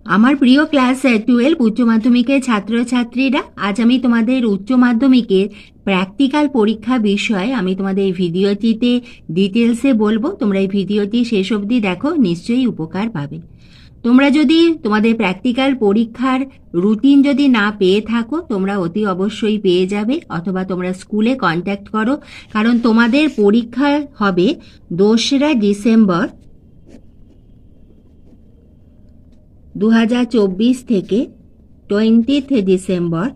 আমার প্রিয় ক্লাস 12 উচ্চ মাধ্যমিকের ছাত্রছাত্রীরা, আজ আমি তোমাদের উচ্চ মাধ্যমিকের প্র্যাকটিক্যাল পরীক্ষা বিষয়ে আমি তোমাদের এই ভিডিওটিতে ডিটেলসে বলবো। তোমরা এই ভিডিওটি শেষ অবধি দেখো, নিশ্চয়ই উপকার পাবে। তোমরা যদি তোমাদের প্র্যাকটিক্যাল পরীক্ষার রুটিন যদি না পেয়ে থাকো, তোমরা অতি অবশ্যই পেয়ে যাবে, অথবা তোমরা স্কুলে কন্ট্যাক্ট করো, কারণ তোমাদের পরীক্ষা হবে 2রা ডিসেম্বর 2024 থেকে 20 ডিসেম্বর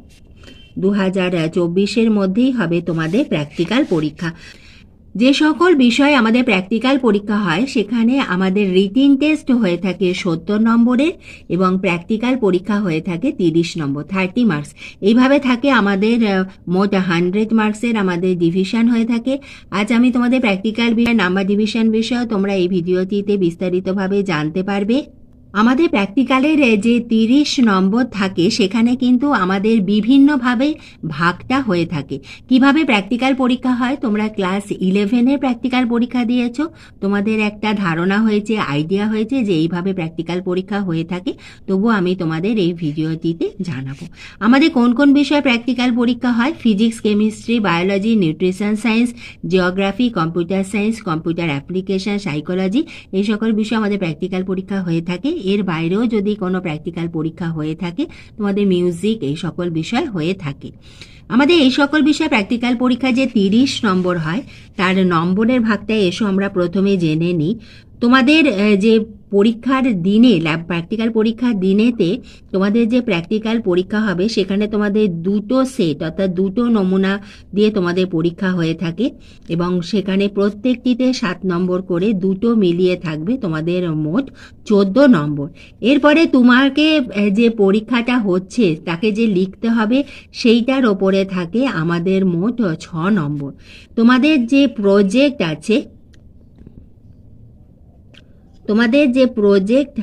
2024 মধ্যেই হবে তোমাদের প্র্যাকটিক্যাল পরীক্ষা। যে সকল বিষয় আমাদের প্র্যাকটিক্যাল পরীক্ষা হয় সেখানে আমাদের রিটিন টেস্ট হয়ে থাকে 70 নম্বরের এবং প্র্যাকটিক্যাল পরীক্ষা হয়ে থাকে 30 নম্বর, 30 মার্কস। এইভাবে থাকে আমাদের মোট 100 মার্কসের আমাদের ডিভিশন হয়ে থাকে। আজ আমি তোমাদের প্র্যাকটিক্যাল নাম্বার ডিভিশন বিষয়ে তোমরা এই ভিডিওটিতে বিস্তারিতভাবে জানতে পারবে। আমাদের প্র্যাকটিক্যালের যে 30 নম্বর থাকে সেখানে কিন্তু আমাদের বিভিন্নভাবে ভাগটা হয়ে থাকে। কিভাবে প্র্যাকটিক্যাল পরীক্ষা হয়, তোমরা ক্লাস 11-এর প্র্যাকটিক্যাল পরীক্ষা দিয়েছো, তোমাদের একটা ধারণা হয়েছে, আইডিয়া হয়েছে যে এইভাবে প্র্যাকটিক্যাল পরীক্ষা হয়ে থাকে। তবু আমি তোমাদের এই ভিডিওটিতে জানাবো আমাদের কোন কোন বিষয়ে প্র্যাকটিক্যাল পরীক্ষা হয়। Physics, chemistry, biology, nutrition science, geography, computer science, computer application, psychology, এই সকল বিষয়ে আমাদের প্র্যাকটিক্যাল পরীক্ষা হয়ে থাকে। এর বাইরেও যদি কোনো প্র্যাকটিক্যাল পরীক্ষা হয়ে থাকে, তোমাদের মিউজিক, এই সকল বিষয় হয়ে থাকে। আমাদের এই সকল বিষয়ে প্র্যাকটিক্যাল পরীক্ষা যে 30 নম্বর হয়, তার নম্বরের ভাগটা এসো আমরা প্রথমে জেনে নিই। তোমাদের যে পরীক্ষার দিনে, প্র্যাকটিক্যাল পরীক্ষার দিনেতে তোমাদের যে প্র্যাকটিক্যাল পরীক্ষা হবে সেখানে তোমাদের 2টো সেট অর্থাৎ 2টো নমুনা দিয়ে তোমাদের পরীক্ষা হয়ে থাকে এবং সেখানে প্রত্যেকটিতে 7 নম্বর করে, 2টো মিলিয়ে থাকবে তোমাদের মোট 14 নম্বর। এরপরে তোমাকে যে পরীক্ষাটা হচ্ছে তাকে যে লিখতে হবে সেইটার ওপরে থাকে আমাদের মোট 6 নম্বর। তোমাদের যে প্রজেক্ট আছে, তোমাদের যে প্রজেক্ট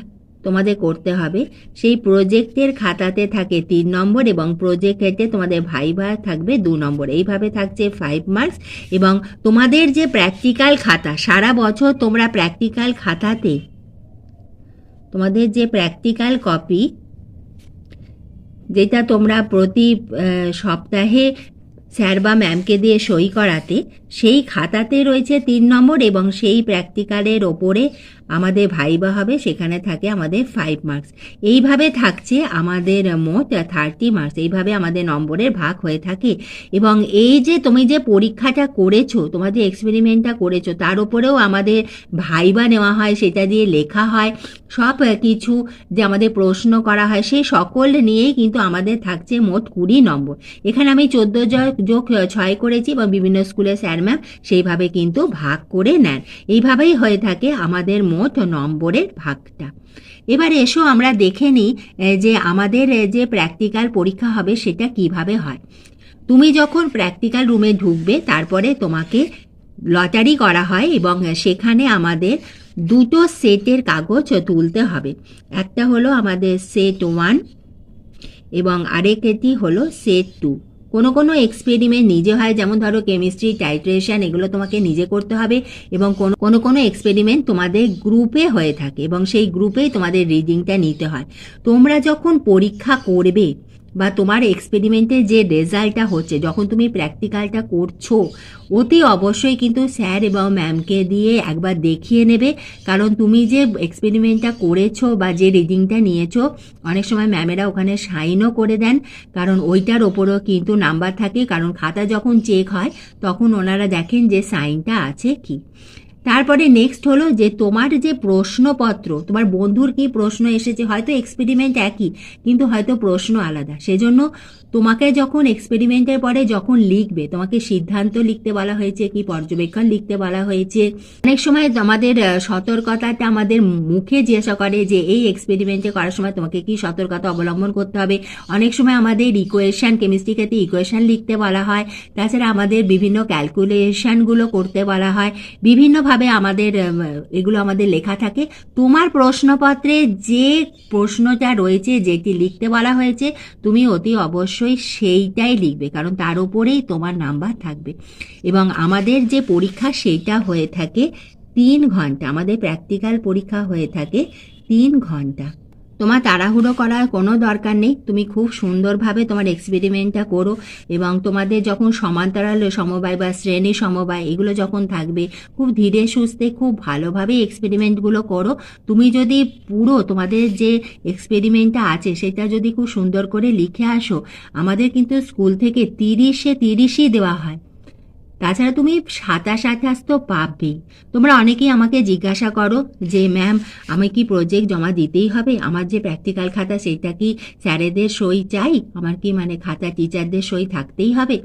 তোমাদের করতে হবে সেই প্রজেক্টের খাতাতে থাকে 3 নম্বর এবং প্রজেক্টে তোমাদের ভাইভা থাকবে 2 নম্বর। এইভাবে থাকছে 5 মার্কস। এবং তোমাদের যে প্র্যাকটিক্যাল খাতা, সারা বছর তোমরা প্র্যাকটিক্যাল খাতাতে তোমাদের যে প্র্যাকটিক্যাল কপি, যেটা তোমরা প্রতি সপ্তাহে স্যার বা ম্যামকে দিয়ে সই করাতে, সেই খাতাতে রয়েছে 3 নম্বর এবং সেই প্র্যাকটিক্যালের ওপরে আমাদের ভাইবা হবে, সেখানে থাকে আমাদের 5 মার্কস। এইভাবে থাকছে আমাদের মোট 30 মার্কস। এইভাবে আমাদের নম্বরের ভাগ হয়ে থাকে। এবং এই যে তুমি যে পরীক্ষাটা করেছো, তোমার যে এক্সপেরিমেন্টটা করেছো, তার উপরেও আমাদের ভাইবা নেওয়া হয়, সেটা দিয়ে লেখা হয়, সব কিছু যে আমাদের প্রশ্ন করা হয় সেই সকল নিয়েই কিন্তু আমাদের থাকছে মোট 20 নম্বর। এখানে আমি 14+6 করেছি এবং বিভিন্ন স্কুলে স্যার ম্যাম সেইভাবে কিন্তু ভাগ করে নেন। এইভাবেই হয়ে থাকে আমাদের মোট নম্বরের ভাগটা। এবার এসো আমরা দেখে নিই যে আমাদের যে প্র্যাকটিক্যাল পরীক্ষা হবে সেটা কিভাবে হয়। তুমি যখন প্র্যাকটিক্যাল রুমে ঢুকবে, তারপরে তোমাকে লটারি করা হয় এবং সেখানে আমাদের 2টো সেটের কাগজ তুলতে হবে। একটা হলো আমাদের সেট 1 এবং আরেকটি হলো সেট 2। কোনো এক্সপেরিমেন্ট নিজে হয়, যেমন ধরো কেমিস্ট্রি, টাইট্রেশন, এগুলো তোমাকে নিজে করতে হবে এবং কোনো এক্সপেরিমেন্ট তোমাদের গ্রুপে হয়ে থাকে এবং সেই গ্রুপেই তোমাদের রিডিংটা নিতে হয়। তোমরা যখন পরীক্ষা করবে বা তোমার এক্সপেরিমেন্টের যে রেজাল্টটা হচ্ছে, যখন তুমি প্র্যাকটিক্যালটা করছো, অতি অবশ্যই কিন্তু স্যার এবং ম্যামকে দিয়ে একবার দেখিয়ে নেবে। কারণ তুমি যে এক্সপেরিমেন্টটা করেছো বা যে রিডিংটা নিয়েছো, অনেক সময় ম্যামেরা ওখানে সাইনও করে দেন, কারণ ওইটার ওপরও কিন্তু নাম্বার থাকে। কারণ খাতা যখন চেক হয় তখন ওনারা দেখেন যে সাইনটা আছে কি। তারপরে নেক্সট হলো যে তোমার যে প্রশ্নপত্র, তোমার বন্ধুর কি প্রশ্ন এসেছে, হয়তো এক্সপেরিমেন্ট একই কিন্তু হয়তো প্রশ্ন আলাদা, সেজন্য তোমাকে যখন এক্সপেরিমেন্টের পরে যখন লিখবে, তোমাকে সিদ্ধান্ত লিখতে বলা হয়েছে কি পর্যবেক্ষণ লিখতে বলা হয়েছে। অনেক সময় আমাদের সতর্কতাটা আমাদের মুখে জিজ্ঞাসা করে যে এই এক্সপেরিমেন্টে করার সময় তোমাকে কি সতর্কতা অবলম্বন করতে হবে। অনেক সময় আমাদের ইকুয়েশন, কেমিস্ট্রি ক্ষেত্রে ইকুয়েশন লিখতে বলা হয়। তাছাড়া আমাদের বিভিন্ন ক্যালকুলেশনগুলো করতে বলা হয়। বিভিন্নভাবে আমাদের এগুলো আমাদের লেখা থাকে। তোমার প্রশ্নপত্রে যে প্রশ্নটা রয়েছে, যেটি লিখতে বলা হয়েছে, তুমি অতি অবশ্যই সেইটাই লিখবে, কারণ তার উপরেই তোমার নাম্বার থাকবে। এবং আমাদের যে পরীক্ষা সেইটা হয়ে থাকে 3 ঘন্টা। আমাদের প্র্যাকটিক্যাল পরীক্ষা হয়ে থাকে 3 ঘন্টা। তোমার তাড়াহুড়ো করার কোনো দরকার নেই, তুমি খুব সুন্দরভাবে তোমার এক্সপেরিমেন্টটা করো এবং তোমাদের যখন সমান্তরাল সমবায় বা শ্রেণী সমবায় এগুলো যখন থাকবে খুব ধীরে সুস্থে খুব ভালোভাবে এক্সপেরিমেন্টগুলো করো। তুমি যদি পুরো তোমাদের যে এক্সপেরিমেন্টটা আছে সেটা যদি খুব সুন্দর করে লিখে আসো, আমাদের কিন্তু স্কুল থেকে 30-এ 30ই দেওয়া হয়। তাছাড়া তুমি 27-28 তো পাবেই। তোমরা অনেকেই আমাকে জিজ্ঞাসা করো যে ম্যাম আমি কি প্রজেক্ট জমা দিতেই হবে, আমার যে প্র্যাকটিক্যাল খাতা সেটা কি স্যারেদের সই চাই, আমার কি মানে খাতা টিচারদের সই থাকতেই হবে?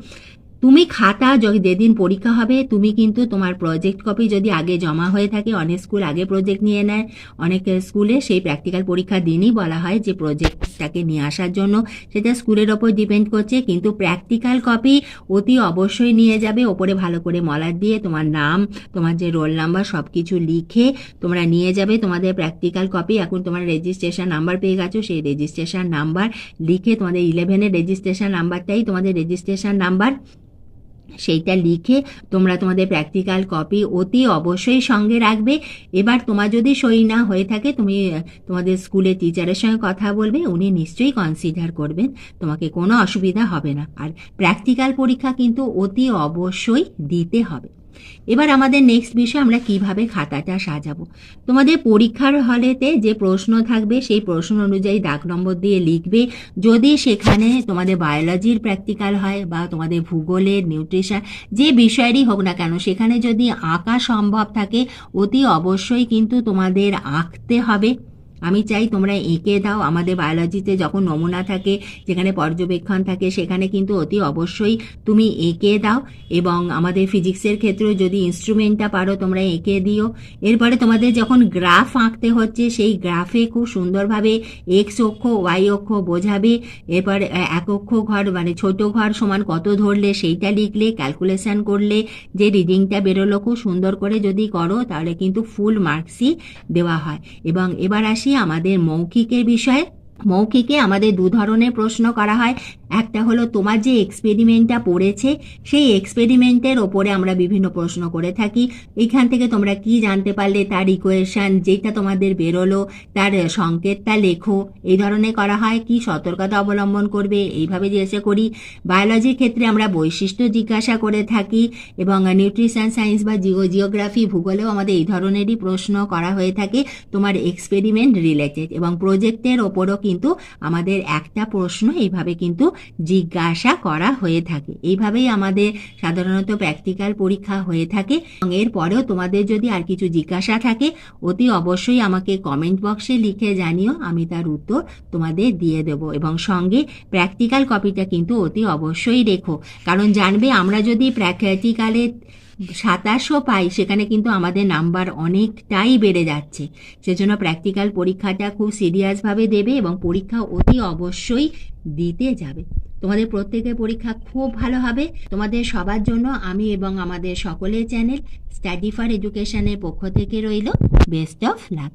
তুমি খাতা যেদিন পরীক্ষা হবে তুমি কিন্তু তোমার প্রজেক্ট কপি যদি আগে জমা হয়ে থাকে, অনেক স্কুল আগে প্রজেক্ট নিয়ে নেয়, অনেক স্কুলে সেই প্র্যাকটিক্যাল পরীক্ষার দিনই বলা হয় যে প্রজেক্টটাকে নিয়ে আসার জন্য, সেটা স্কুলের ওপর ডিপেন্ড করছে। কিন্তু প্র্যাকটিক্যাল কপি অতি অবশ্যই নিয়ে যাবে, ওপরে ভালো করে মলার দিয়ে তোমার নাম, তোমার যে রোল নাম্বার সব কিছু লিখে তোমরা নিয়ে যাবে তোমাদের প্র্যাকটিক্যাল কপি। এখন তোমার রেজিস্ট্রেশন নাম্বার পেয়ে গেছো, সেই রেজিস্ট্রেশন নাম্বার লিখে তোমাদের 11-এর রেজিস্ট্রেশন নাম্বারটাই তোমাদের রেজিস্ট্রেশন নাম্বার, সেইটা লিখে তোমরা তোমাদের প্র্যাকটিক্যাল কপি অতি অবশ্যই সঙ্গে রাখবে। এবার তোমার যদি সই না হয়ে থাকে তুমি তোমাদের স্কুলের টিচারের সঙ্গে কথা বলবে, উনি নিশ্চয়ই কনসিডার করবেন, তোমাকে কোনো অসুবিধা হবে না। আর প্র্যাকটিক্যাল পরীক্ষা কিন্তু অতি অবশ্যই দিতে হবে। এবার আমাদের নেক্সট বিষয়, আমরা কিভাবে খাতাটা সাজাবো। তোমাদের পরীক্ষার হলেতে যে প্রশ্ন থাকবে সেই প্রশ্ন অনুযায়ী দাগ নম্বর দিয়ে লিখবে। যদি সেখানে তোমাদের বায়োলজির প্র্যাকটিক্যাল হয় বা তোমাদের ভূগোলের, নিউট্রিশন, যে বিষয়েরই হোক না কেন, সেখানে যদি আঁকা সম্ভব থাকে অতি অবশ্যই কিন্তু তোমাদের আঁকতে হবে। আমি চাই তোমরা এঁকে দাও। আমাদের বায়োলজিতে যখন নমুনা থাকে, যেখানে পর্যবেক্ষণ থাকে, সেখানে কিন্তু অতি অবশ্যই তুমি এঁকে দাও। এবং আমাদের ফিজিক্সের ক্ষেত্রেও যদি ইনস্ট্রুমেন্টটা পারো তোমরা এঁকে দিও। এরপরে তোমাদের যখন গ্রাফ আঁকতে হচ্ছে সেই গ্রাফে খুব সুন্দরভাবে এক্স অক্ষ, ওয়াই অক্ষ বোঝাবে। এরপর এক অক্ষ ঘর মানে ছোট ঘর সমান কত ধরলে সেইটা লিখলে, ক্যালকুলেশন করলে যে রিডিংটা বেরোলো খুব সুন্দর করে যদি করো তাহলে কিন্তু ফুল মার্কসই দেওয়া হয়। এবং এবার আসি আমাদের মৌখিকের বিষয়ে। মৌখিকে আমাদের 2 ধরনের প্রশ্ন করা হয়। একটা হলো তোমার যে এক্সপেরিমেন্টটা পড়েছে সেই এক্সপেরিমেন্টের ওপরে আমরা বিভিন্ন প্রশ্ন করে থাকি। এইখান থেকে তোমরা কি জানতে পারলে, তার ইকুয়েশন যেটা তোমাদের বেরোলো তার সংকেতটা লেখো, এই ধরনের করা হয়। কি সতর্কতা অবলম্বন করবে এইভাবে জিজ্ঞাসা করি। বায়োলজির ক্ষেত্রে আমরা বৈশিষ্ট্য জিজ্ঞাসা করে থাকি এবং নিউট্রিশন সায়েন্স বা জিওগ্রাফি, ভূগোলেও আমাদের এই ধরনেরই প্রশ্ন করা হয়ে থাকে তোমার এক্সপেরিমেন্ট রিলেটেড। এবং প্রজেক্টের ওপরও কিন্তু আমাদের একটা প্রশ্ন এইভাবে কিন্তু জিজ্ঞাসা করা হয়ে থাকে। এইভাবেই আমাদের সাধারণত প্র্যাকটিক্যাল পরীক্ষা হয়ে থাকে। এবং এরপরেও তোমাদের যদি আর কিছু জিজ্ঞাসা থাকে অতি অবশ্যই আমাকে কমেন্ট বক্সে লিখে জানিও, আমি তার উত্তর তোমাদের দিয়ে দেব। এবং সঙ্গে প্র্যাকটিক্যাল কপিটা কিন্তু অতি অবশ্যই রেখো, কারণ জানবে আমরা যদি প্র্যাকটিক্যালে 2700 পাই সেখানে কিন্তু আমাদের নাম্বার অনেকটাই বেড়ে যাচ্ছে। সেজন্য প্র্যাকটিক্যাল পরীক্ষাটা খুব সিরিয়াসভাবে দেবে এবং পরীক্ষা অতি অবশ্যই দিতে যাবে। তোমাদের প্রত্যেকের পরীক্ষা খুব ভালো হবে। তোমাদের সবার জন্য আমি এবং আমাদের সকলের চ্যানেল স্টাডি ফর এডুকেশনের পক্ষ থেকে রইল বেস্ট অফ লাক।